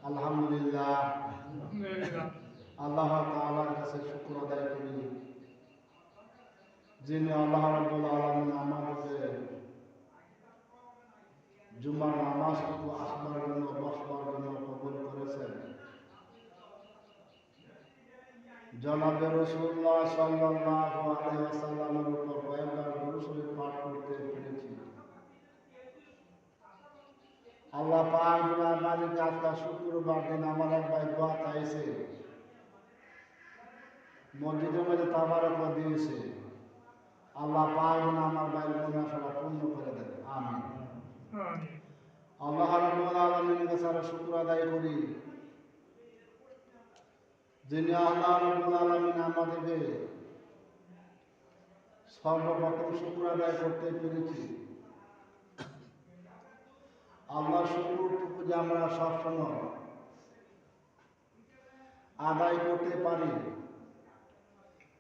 আলহামদুলিল্লাহ আল্লাহ তাআলার কাছে শুকর আদায় করি যিনি আল্লাহ রাব্বুল আলামিন আমাদেরকে জুমার নামাজটুকু আসবার জন্য বসবার জন্য কবুল করেছেন। জনাবে রাসূলুল্লাহ সাল্লাল্লাহু আলাইহি ওয়াসাল্লামের উপর কয়েকবার দরুদ শরীফ পাঠ করতে পেরেছি। আল্লাহ পাক গুনার মালিক আজকে শুক্রবার দিন আমার এক ভাই দোয়া চাইছে, মসজিদের মধ্যে তাবারক দিয়েছে। আল্লাহ পাক আমার ভাইয়ের গুনাহ সব পূর্ণ করে দেন, আমিন। আল্লাহ রাব্বুল আলামিনের কাছে আমরা শুকর আদায় করি যিনি আল্লাহ রাব্বুল আলামিন আমাদেরকে সর্বপ্রথম শুকর আদায় করতে পেরেছি। আল্লাহ শুকরটুকু যে আমরা সবসময় আদায় করতে পারি,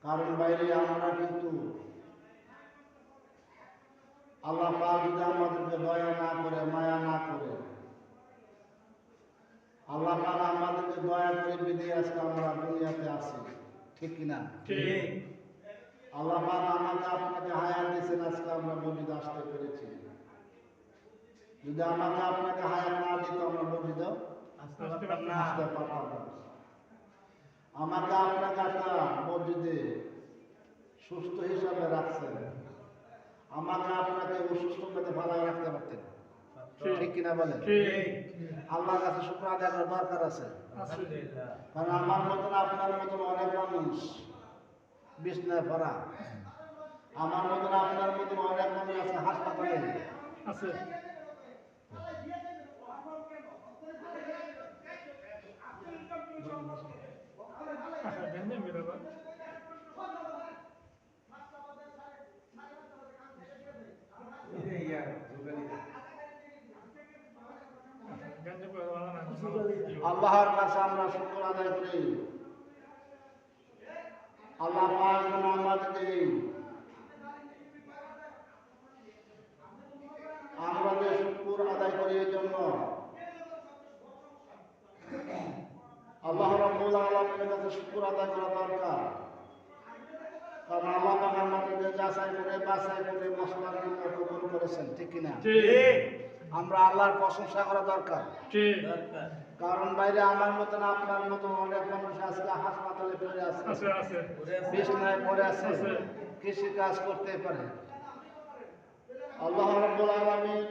কারণ বাইরে আমরা কিন্তু আল্লাহ পাক যদি আমাদেরকে দয়া না করে, মায়া না করে, আল্লাহ পাক আমাদেরকে দয়া করে বিধিয়ে আজকে আমরা দুনিয়াতে আছি, ঠিক কিনা? ঠিক। আল্লাহ পাক আমাকে আপনাকে হায়াত দিয়েছেন, আজকে আমরা মসজিদে আসতে পেরেছি। যদি আমাকে আপনাকে হায়াত না দিত আমরা মসজিদে আসতে পারতাম না। আমাকে আপনাকে একটা মসজিদে সুস্থ হিসাবে রাখছেন, আমাকে আপনাকে অসুস্থ মধ্যে ভালো রাখতে পারতেন, ঠিক কিনা বলেন? আল্লাহর কাছে শুকর আদায় করার দরকার আছে। কারণ আমার মতন আপনার মতন অনেক মানুষ বিছনায় পড়া, আমার মতন আপনার মতন অনেক মানুষ আছে হাসপাতালে আছে। আল্লাহর কাছে আমরা শুকর আদায় করি। আল্লাহ পাক যেন আমাদেরকে আমরা যে শুকর আদায় করি এই জন্য আল্লাহ রাব্বুল আলামিনের কাছে শুকর আদায় করা দরকার। কারণ আল্লাহ পাক আমাদেরকে যাচাই করে বাছাই করে মশলার জন্য কবুল করেছেন, ঠিক কিনা? ঠিক। আমরা আল্লাহর প্রশংসা করা দরকার, ঠিক। কারণ বাইরে আমার মতন আপনার মতন অনেক মানুষ আজকে হাসপাতালে পড়ে আছে, বিছানায় পড়ে আছে, কৃষি কাজ করতে পারে। আল্লাহ রাব্বুল আলামিন